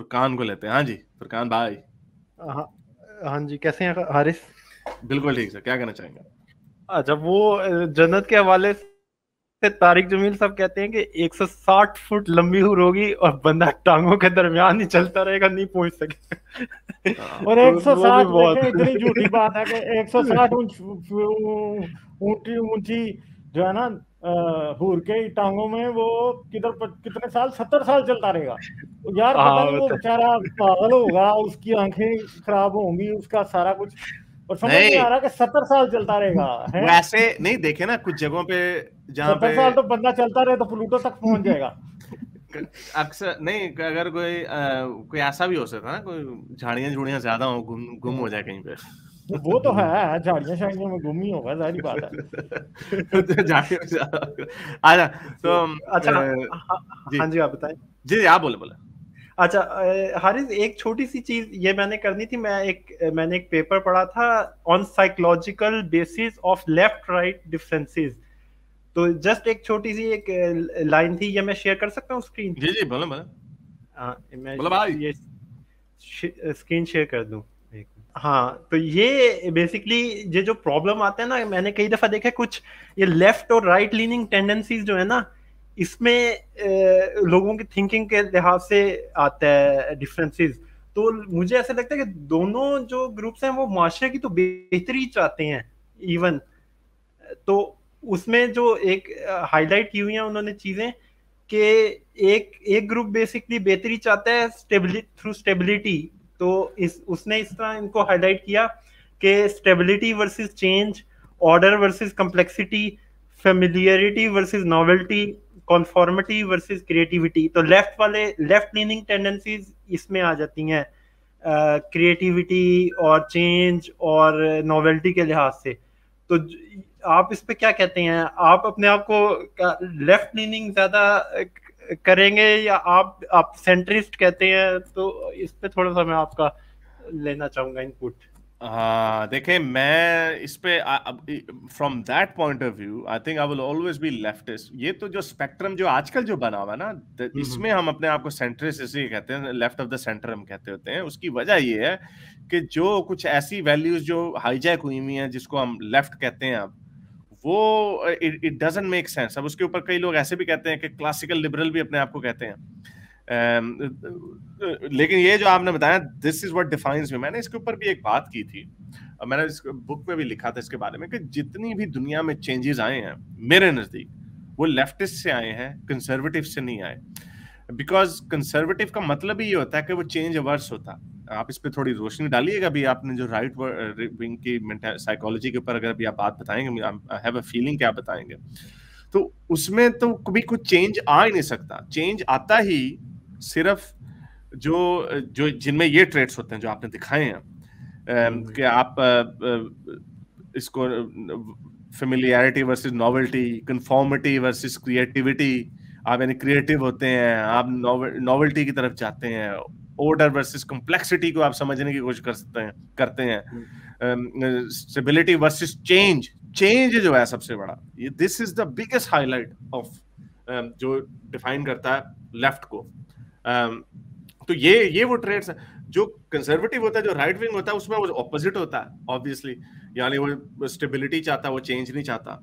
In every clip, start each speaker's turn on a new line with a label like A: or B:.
A: फुरकान को लेते हैं। हाँ जी फुरकान भाई।
B: हाँ हाँ जी, कैसे हैं हारिस?
A: बिल्कुल ठीक सर, क्या कहना चाहेंगे?
B: अच्छा, वो जन्नत के हवाले से तारिक जमील साहब कहते हैं कि 160 फुट लंबी हुर होगी और बंदा टांगों के दरमियान ही चलता रहेगा, नहीं पहुंच सके।
C: और
B: तो वो भी
C: 160
B: बहुत
C: देखें, इतनी झूठी बात है कि 160 ऊंची ऊंची जो है ना हूर के टांगों में, वो कितने साल, 70 साल चलता रहेगा यार। पता
B: हाँ
C: नहीं वो बेचारा पागल होगा, उसकी आंखें खराब होंगी, उसका सारा कुछ, और समझ नहीं
A: नहीं
C: आ रहा कि 70 साल चलता रहेगा है।
A: वैसे नहीं देखे ना कुछ जगहों पे जहाँ
C: 70
A: पे
C: साल तो बंदा चलता रहे तो प्लूटो तक पहुंच जाएगा।
A: अक्सर नहीं, अगर कोई कोई ऐसा भी हो सकता है ना, कोई झाड़ियां झूड़ियां ज्यादा हो, गुम हो जाए कहीं पे।
C: वो तो है, झाड़ियां शाड़ियों में गुम ही होगा, जाहिर बात है।
A: झाड़ियों में ज्यादा अच्छा तो
B: अच्छा।
A: जी
B: हाँ जी, आप बताएं।
A: जी आप बोले बोले।
B: अच्छा, हारिस, एक छोटी सी चीज ये मैंने करनी थी। मैंने एक पेपर पढ़ा था on psychological basis of left right differences. तो जस्ट एक छोटी सी एक लाइन थी, ये मैं शेयर कर सकता हूँ स्क्रीन?
A: जी जी बोले बोले
B: हाँ, मैं
A: बोले भाई।
B: ये स्क्रीन शेयर कर दूं? हाँ, तो ये बेसिकली ये जो प्रॉब्लम आता है ना, मैंने कई दफा देखा है, कुछ ये लेफ्ट और राइट लीनिंग टेंडेंसीज जो है ना, इसमें लोगों की थिंकिंग के लिहाज से आता है डिफरेंसेस। तो मुझे ऐसा लगता है कि दोनों जो ग्रुप्स हैं वो माशरे की तो बेहतरी चाहते हैं इवन। तो उसमें जो एक हाईलाइट की हुई है उन्होंने चीजें, कि एक एक ग्रुप बेसिकली बेहतरी चाहता है थ्रू स्टेबिलिटी। तो उसने इस तरह इनको हाईलाइट किया कि stability versus change, order versus complexity, familiarity versus novelty, conformity versus creativity. तो लेफ्ट लीनिंग टेंडेंसीज इसमें आ जाती हैं क्रिएटिविटी और चेंज और नॉवेल्टी के लिहाज से। तो आप इस पे क्या कहते हैं? आप अपने आप को लेफ्ट लीनिंग ज्यादा करेंगे या आप सेंट्रिस्ट कहते हैं? तो इस पे थोड़ा सा मैं आपका लेना चाहूंगा इनपुट।
A: हाँ देखें, मैं इस पे from that point of view I think I will always be leftist. ये तो जो स्पेक्ट्रम जो आजकल जो बना हुआ ना, इसमें हम अपने आप को सेंट्रिस्ट इसलिए कहते हैं, लेफ्ट ऑफ द सेंटर हम कहते होते हैं। उसकी वजह ये है कि जो कुछ ऐसी वैल्यूज जो हाईजैक हुई हुई हैं, जिसको हम लेफ्ट कहते हैं, अब वो इट डजंट मेक सेंस। अब उसके ऊपर कई लोग ऐसे भी कहते हैं कि क्लासिकल लिबरल भी अपने आप को कहते हैं। लेकिन ये जो आपने बताया, दिस इज व्हाट डिफाइंस मी। मैंने इसके ऊपर भी एक बात की थी, और मैंने इस बुक में भी लिखा था इसके बारे में, कि जितनी भी दुनिया में चेंजेस आए हैं मेरे नजदीक, वो लेफ्टिस्ट से आए हैं, कंजर्वेटिव से नहीं आए। बिकॉज कंजर्वेटिव का मतलब ही ये होता है कि वो चेंज अवर्स होता। आप इस पे थोड़ी रोशनी डालिएगा भी, आपने जो राइट विंग की साइकोलॉजी के ऊपर अगर अभी आप बात बताएंगे, आई हैव अ फीलिंग कि आप बताएंगे, तो उसमें तो कभी कुछ चेंज आ ही नहीं सकता। चेंज आता ही सिर्फ जो जो जिनमें ये ट्रेड्स होते हैं जो आपने दिखाए हैं, कि आप इसको familiarity versus novelty, conformity versus creativity, आप यानी क्रिएटिव होते हैं, आप नॉवेल्टी की तरफ जाते हैं, ऑर्डर वर्सेस कॉम्प्लेक्सिटी को आप समझने की कोशिश कर सकते हैं करते हैं, स्टेबिलिटी वर्सेस चेंज। चेंज जो है सबसे बड़ा, this is the biggest highlight of जो डिफाइन करता है लेफ्ट को। तो ये वो ट्रेड्स हैं। जो कंजर्वेटिव होता है, जो राइट विंग होता है, उसमें वो ऑपोजिट होता है ऑब्वियसली। यानी वो स्टेबिलिटी चाहता है, वो चेंज नहीं चाहता,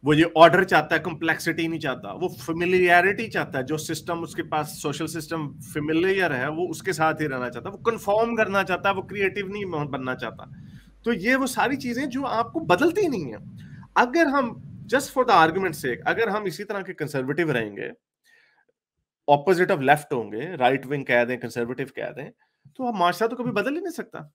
A: वो ये ऑर्डर चाहता है, कॉम्प्लेक्सिटी नहीं चाहता, वो फेमिलियरिटी चाहता है। जो सिस्टम उसके पास, सोशल सिस्टम फेमिलियर है, वो उसके साथ ही रहना चाहता है, वो कंफॉर्म करना चाहता है, वो क्रिएटिव नहीं बनना चाहता। तो ये वो सारी चीजें जो आपको बदलती ही नहीं है। अगर हम जस्ट फॉर द आर्गुमेंट सेक, अगर हम इसी तरह के कंजर्वेटिव रहेंगे, ऑपोजिट ऑफ लेफ्ट होंगे, राइट विंग कह दें, कंजर्वेटिव कह दें, तो हम माशरा तो कभी बदल ही नहीं सकता।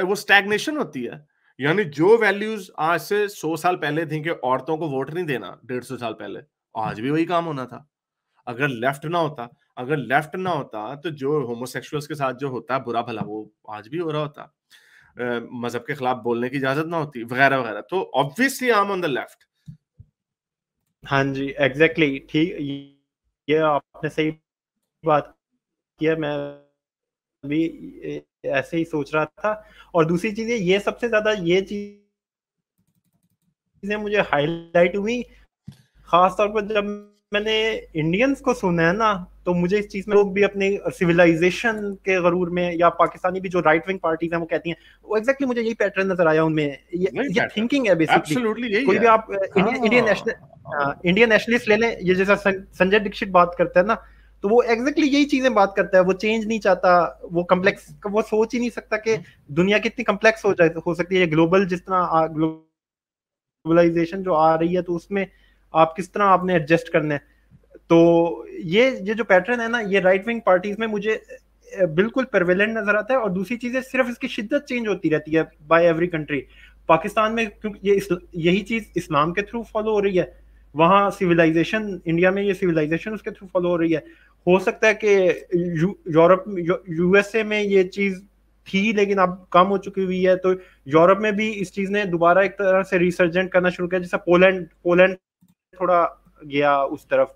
A: वो स्टैग्नेशन होती है। यानी जो वैल्यूज आज से 100 साल पहले थी कि औरतों को वोट नहीं देना, 150 साल पहले, आज भी वही काम होना था। अगर लेफ्ट ना होता तो जो होमोसेक्सुअल्स के साथ जो होता है बुरा भला, वो आज भी हो रहा होता। मजहब के खिलाफ बोलने की इजाजत ना होती, वगैरह वगैरह। तो obviously I am on the left.
B: हाँ जी, एग्जैक्टली ठीक। ये आपने सही बात किया, मैं भी ऐसे ही सोच रहा था। और दूसरी चीज ये सबसे ज्यादा ये चीजें मुझे हाईलाइट हुई खास तौर पर जब मैंने इंडियंस को सुना है ना, तो मुझे इस चीज में लोग भी अपने सिविलाइजेशन के गरूर में, या पाकिस्तानी भी जो राइट विंग पार्टीज हैं वो कहती हैं, वो एग्जैक्टली मुझे यही पैटर्न नजर आया उनमें। ये थिंकिंग है बेसिकली। कोई भी आप इंडियन नेशनलिस्ट ले लें, ये जैसा संजय दीक्षित बात करता है ना, तो वो एग्जैक्टली यही चीजें बात करता है। वो चेंज नहीं चाहता, वो कम्प्लेक्स, वो सोच ही नहीं सकता कि दुनिया कितनी कम्प्लेक्स हो सकती है, ग्लोबल जिस तरह ग्लोबलाइजेशन जो आ रही है, तो उसमें आप किस तरह आपने एडजस्ट करना है। तो ये जो पैटर्न है ना, ये राइट विंग पार्टीज में मुझे बिल्कुल प्रेवेलेंट नजर आता है। और दूसरी चीजें सिर्फ इसकी शिद्दत चेंज होती रहती है बाय एवरी कंट्री। पाकिस्तान में क्योंकि यही चीज इस्लाम के थ्रू फॉलो हो रही है, वहाँ सिविलाइजेशन, इंडिया में ये सिविलाइजेशन उसके थ्रू फॉलो हो रही है। हो सकता है कि यूरोप, यूएसए में ये चीज थी लेकिन अब कम हो चुकी हुई है, तो यूरोप में भी इस चीज ने दोबारा एक तरह से रिसर्जेंट करना शुरू किया। जैसा पोलैंड थोड़ा गया उस तरफ,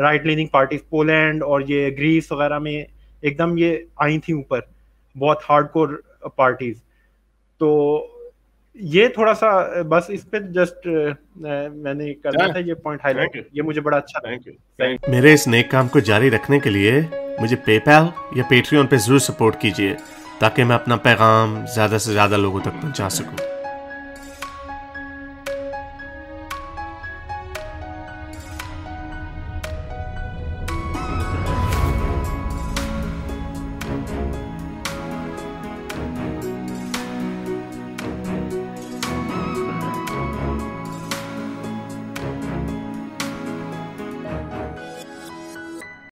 B: राइट लीनिंग पार्टीज पोलैंड और ये ग्रीस वगैरह में एकदम ये आई थी ऊपर, बहुत हार्डकोर पार्टीज। तो ये थोड़ा सा बस इस पे जस्ट मैंने करना था ये पॉइंट हाईलाइट, ये मुझे बड़ा अच्छा लगा।
A: मेरे इस नेक काम को जारी रखने के लिए मुझे पेपैल या पेट्रियन पे जरूर सपोर्ट कीजिए, ताकि मैं अपना पैगाम ज्यादा से ज्यादा लोगों तक पहुंचा सकूं।